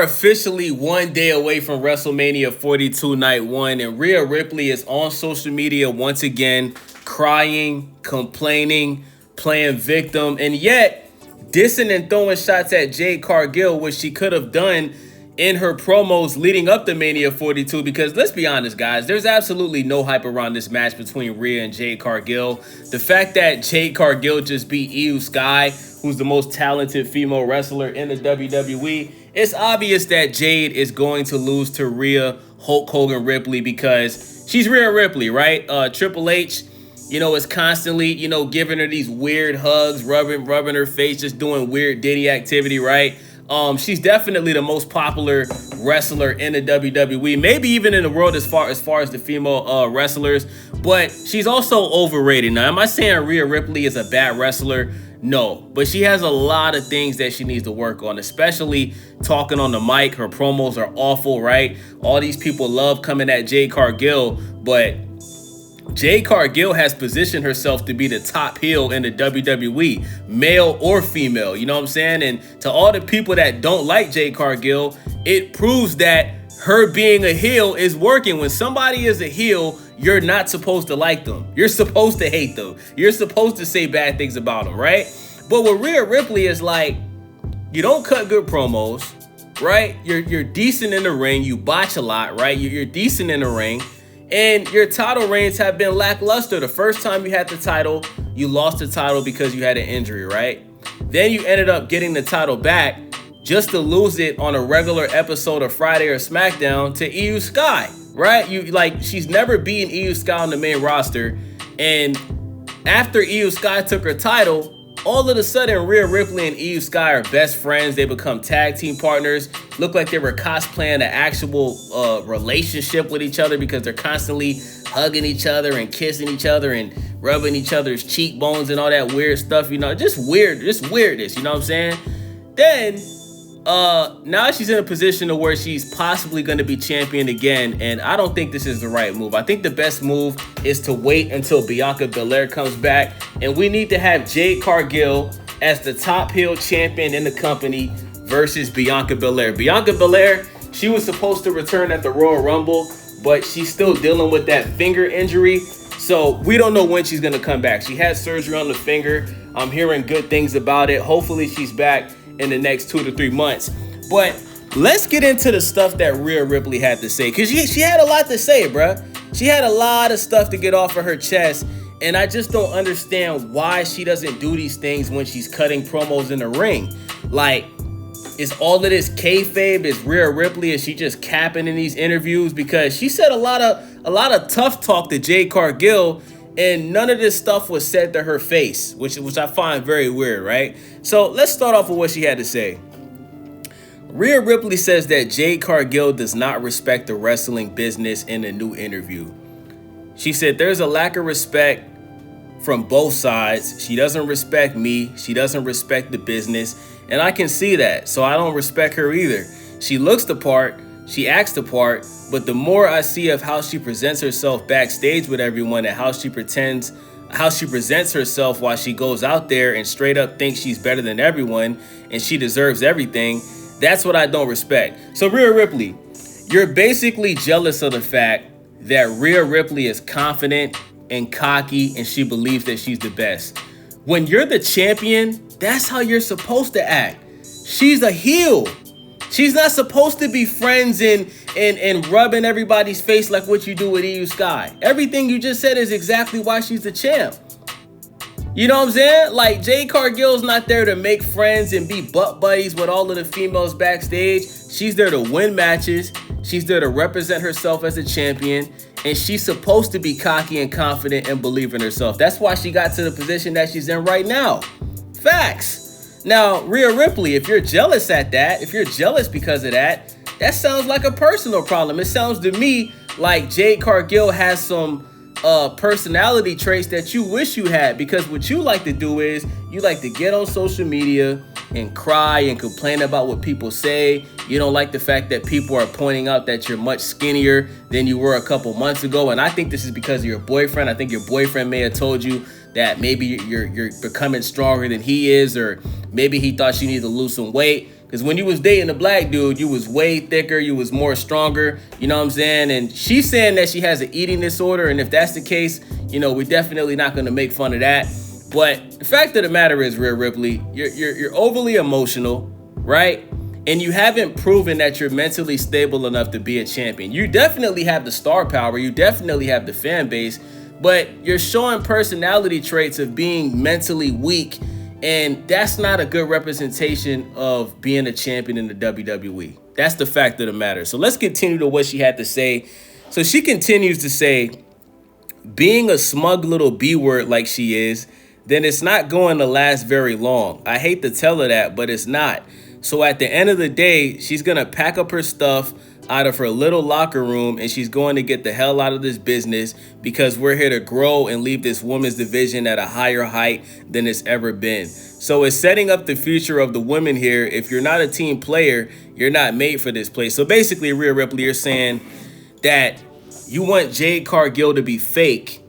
are officially 1 day away from WrestleMania 42 Night 1, and Rhea Ripley is on social media once again, crying, complaining, playing victim, and yet dissing and throwing shots at Jade Cargill, which she could have done in her promos leading up to Mania 42, because let's be honest, guys, there's absolutely no hype around this match between Rhea and Jade Cargill. The fact that Jade Cargill just beat Io Sky, who's the most talented female wrestler in the WWE, it's obvious that Jade is going to lose to Rhea Hulk Hogan Ripley because she's Rhea Ripley, right? Triple H, is constantly, giving her these weird hugs, rubbing her face, just doing weird Diddy activity, right? She's definitely the most popular wrestler in the WWE, maybe even in the world as far as the female wrestlers, but she's also overrated. Now, am I saying Rhea Ripley is a bad wrestler? No, but she has a lot of things that she needs to work on, especially talking on the mic. Her promos are awful, right? All these people love coming at Jade Cargill, but Jade Cargill has positioned herself to be the top heel in the WWE, male or female, you know what I'm saying? And to all the people that don't like Jade Cargill, it proves that her being a heel is working. When somebody is a heel, you're not supposed to like them. You're supposed to hate them. You're supposed to say bad things about them, right? But with Rhea Ripley is like, you don't cut good promos, right? You're decent in the ring. You botch a lot, right? You're decent in the ring. And your title reigns have been lackluster. The first time you had the title, you lost the title because you had an injury, right? Then you ended up getting the title back just to lose it on a regular episode of Friday or SmackDown to Io Sky, right? She's never beaten Io Sky on the main roster. And after Io Sky took her title, all of a sudden, Rhea Ripley and Io Sky are best friends. They become tag team partners. Look like they were cosplaying an actual relationship with each other because they're constantly hugging each other and kissing each other and rubbing each other's cheekbones and all that weird stuff, just weirdness, you know what I'm saying? Then, now she's in a position to where she's possibly going to be champion again, and I don't think this is the right move. I think the best move is to wait until Bianca Belair comes back, and we need to have Jade Cargill as the top heel champion in the company versus Bianca Belair. Bianca Belair, she was supposed to return at the Royal Rumble, but she's still dealing with that finger injury, so we don't know when she's going to come back. She had surgery on the finger. I'm hearing good things about it. Hopefully she's back in the next 2 to 3 months. But let's get into the stuff that Rhea Ripley had to say, because she had a lot to say, bruh. She had a lot of stuff to get off of her chest, and I just don't understand why she doesn't do these things when she's cutting promos in the ring. Like, is all of this kayfabe? Is Rhea Ripley, is she just capping in these interviews? Because she said a lot of tough talk to Jade Cargill, and none of this stuff was said to her face, which I find very weird, right? So let's start off with what she had to say. Rhea Ripley says that Jade Cargill does not respect the wrestling business in a new interview. She said there's a lack of respect from both sides. She doesn't respect me. She doesn't respect the business. And I can see that. So I don't respect her either. She looks the part. She acts the part. But the more I see of how she presents herself backstage with everyone and how she presents herself while she goes out there and straight up thinks she's better than everyone and she deserves everything, that's what I don't respect. So Rhea Ripley, you're basically jealous of the fact that Rhea Ripley is confident and cocky and she believes that she's the best. When you're the champion, that's how you're supposed to act. She's a heel. She's not supposed to be friends and rubbing everybody's face like what you do with Io Sky. Everything you just said is exactly why she's the champ. You know what I'm saying? Like, Jade Cargill's not there to make friends and be butt buddies with all of the females backstage. She's there to win matches. She's there to represent herself as a champion. And she's supposed to be cocky and confident and believe in herself. That's why she got to the position that she's in right now. Facts. Now, Rhea Ripley, if you're jealous at that, if you're jealous because of that, that sounds like a personal problem. It sounds to me like Jade Cargill has some personality traits that you wish you had, because what you like to do is you like to get on social media and cry and complain about what people say. You don't like the fact that people are pointing out that you're much skinnier than you were a couple months ago. And I think this is because of your boyfriend. I think your boyfriend may have told you that maybe you're becoming stronger than he is, or maybe he thought you need to lose some weight. Because when you was dating a black dude, you was way thicker, you was more stronger, you know what I'm saying? And she's saying that she has an eating disorder, and if that's the case, you know, we're definitely not gonna make fun of that. But the fact of the matter is, Rhea Ripley, you're overly emotional, right? And you haven't proven that you're mentally stable enough to be a champion. You definitely have the star power, you definitely have the fan base, but you're showing personality traits of being mentally weak. And that's not a good representation of being a champion in the WWE. That's the fact of the matter. So let's continue to what she had to say. So she continues to say, being a smug little B word like she is, then it's not going to last very long. I hate to tell her that, but it's not. So at the end of the day, she's going to pack up her stuff out of her little locker room, and she's going to get the hell out of this business, because we're here to grow and leave this women's division at a higher height than it's ever been. So it's setting up the future of the women here. If you're not a team player, you're not made for this place. So basically, Rhea Ripley, you're saying that you want Jade Cargill to be fake,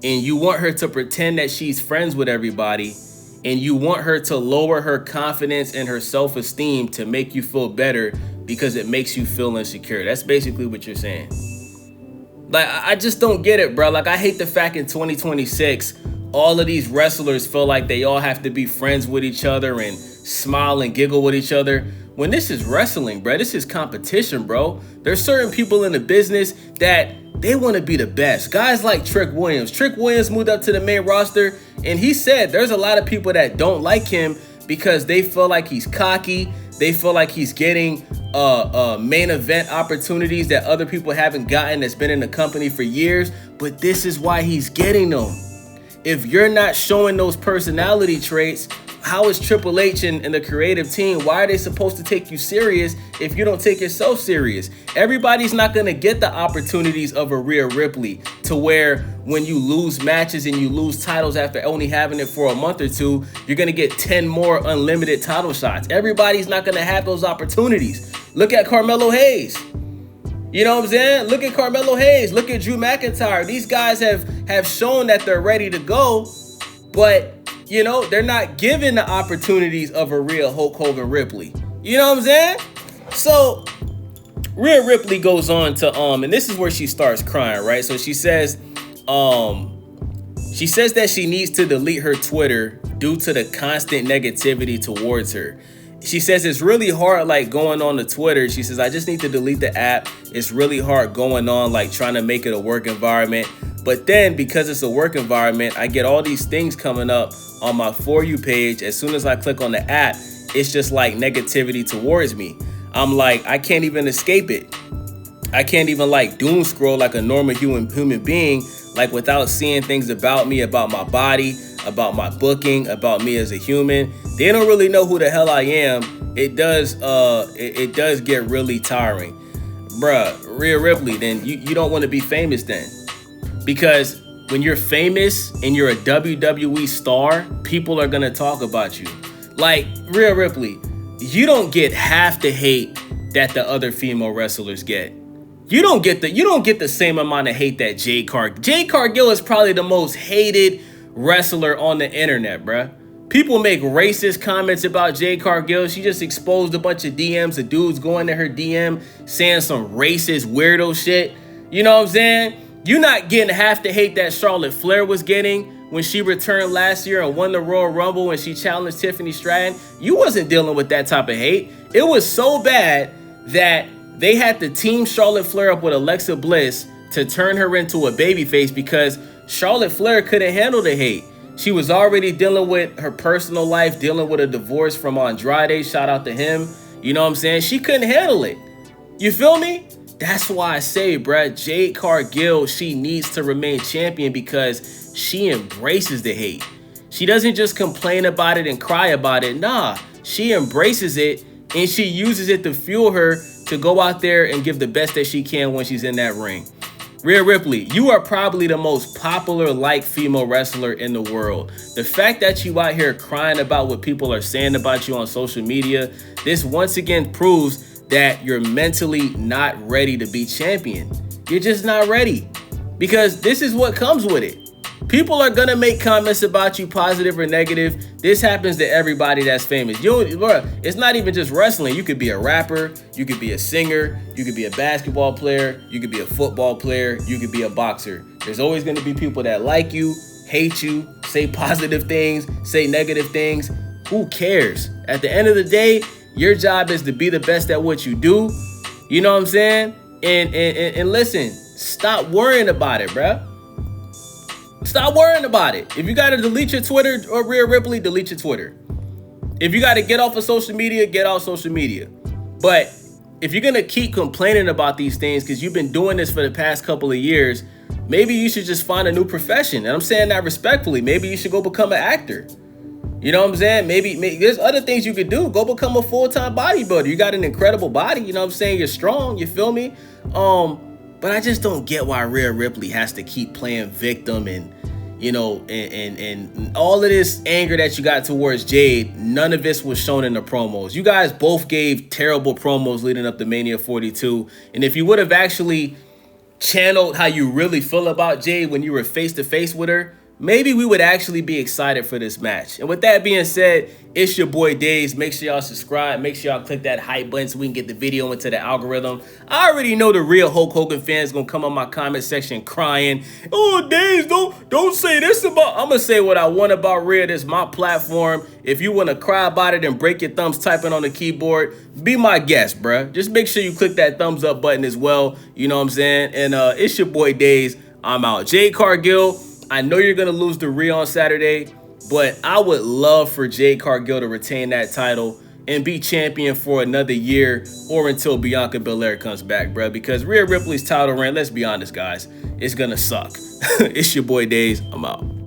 and you want her to pretend that she's friends with everybody, and you want her to lower her confidence and her self-esteem to make you feel better because it makes you feel insecure. That's basically what you're saying. Like, I just don't get it, bro. Like, I hate the fact in 2026, all of these wrestlers feel like they all have to be friends with each other and smile and giggle with each other. When this is wrestling, bro, this is competition, bro. There's certain people in the business that they want to be the best. Guys like Trick Williams. Trick Williams moved up to the main roster, and he said there's a lot of people that don't like him because they feel like he's cocky. They feel like he's getting main event opportunities that other people haven't gotten, that's been in the company for years. But this is why he's getting them. If you're not showing those personality traits, how is Triple H and the creative team, why are they supposed to take you serious if you don't take yourself serious? Everybody's not going to get the opportunities of a Rhea Ripley, to where when you lose matches and you lose titles after only having it for a month or two, you're going to get 10 more unlimited title shots. Everybody's not going to have those opportunities. Look at Carmelo Hayes. You know what I'm saying? Look at Carmelo Hayes. Look at Drew McIntyre. These guys have shown that they're ready to go, but you know, they're not given the opportunities of a real Hulk Hogan Ripley. You know what I'm saying? So Rhea Ripley goes on to and this is where she starts crying, right? So she says that she needs to delete her Twitter due to the constant negativity towards her. She says it's really hard, like, going on the Twitter. She says, I just need to delete the app. It's really hard going on, like, trying to make it a work environment. But then, because it's a work environment, I get all these things coming up on my For You page. As soon as I click on the app, it's just like negativity towards me. I'm like, I can't even escape it. I can't even, like, doom scroll like a normal human being, like, without seeing things about me, about my body, about my booking, about me as a human. They don't really know who the hell I am. It does get really tiring. Bruh, Rhea Ripley, then you don't want to be famous then. Because when you're famous and you're a WWE star, people are gonna talk about you. Like, Rhea Ripley, you don't get half the hate that the other female wrestlers get. You don't get the same amount of hate that Jade Cargill. Jade Cargill is probably the most hated wrestler on the internet, bruh. People make racist comments about Jade Cargill. She just exposed a bunch of DMs of dudes going to her DM saying some racist weirdo shit. You know what I'm saying? You're not getting half the hate that Charlotte Flair was getting when she returned last year and won the Royal Rumble when she challenged Tiffany Stratton. You wasn't dealing with that type of hate. It was so bad that they had to team Charlotte Flair up with Alexa Bliss to turn her into a babyface because Charlotte Flair couldn't handle the hate. She was already dealing with her personal life, dealing with a divorce from Andrade. Shout out to him. You know what I'm saying? She couldn't handle it. You feel me? That's why I say, bruh, Jade Cargill, she needs to remain champion because she embraces the hate. She doesn't just complain about it and cry about it. Nah, she embraces it and she uses it to fuel her to go out there and give the best that she can when she's in that ring. Rhea Ripley, you are probably the most popular like female wrestler in the world. The fact that you out here crying about what people are saying about you on social media, this once again proves that you're mentally not ready to be champion. You're just not ready because this is what comes with it. People are gonna make comments about you, positive or negative. This happens to everybody that's famous. It's not even just wrestling. You could be a rapper, you could be a singer, you could be a basketball player, you could be a football player, you could be a boxer. There's always gonna be people that like you, hate you, say positive things, say negative things. Who cares? At the end of the day, your job is to be the best at what you do. You know what I'm saying? And listen, stop worrying about it, bruh. Stop worrying about it. If you got to delete your Twitter or Rhea Ripley, delete your Twitter. If you got to get off of social media, get off social media. But if you're going to keep complaining about these things because you've been doing this for the past couple of years, maybe you should just find a new profession. And I'm saying that respectfully. Maybe you should go become an actor. You know what I'm saying? Maybe there's other things you could do. Go become a full-time bodybuilder. You got an incredible body. You know what I'm saying? You're strong. You feel me? But I just don't get why Rhea Ripley has to keep playing victim and, you know, and all of this anger that you got towards Jade. None of this was shown in the promos. You guys both gave terrible promos leading up to Mania 42. And if you would have actually channeled how you really feel about Jade when you were face-to-face with her, maybe we would actually be excited for this match. And with that being said, it's your boy Days. Make sure y'all subscribe. Make sure y'all click that hype button so we can get the video into the algorithm. I already know the real Hulk Hogan fans gonna come on my comment section crying. Oh, Days, don't say this about. I'm gonna say what I want about Rhea. This is my platform. If you wanna cry about it and break your thumbs typing on the keyboard, be my guest, bruh. Just make sure you click that thumbs up button as well. You know what I'm saying? And it's your boy Days. I'm out. Jade Cargill. I know you're going to lose to Rhea on Saturday, but I would love for Jade Cargill to retain that title and be champion for another year or until Bianca Belair comes back, bro. Because Rhea Ripley's title reign, let's be honest, guys, it's going to suck. It's your boy Days. I'm out.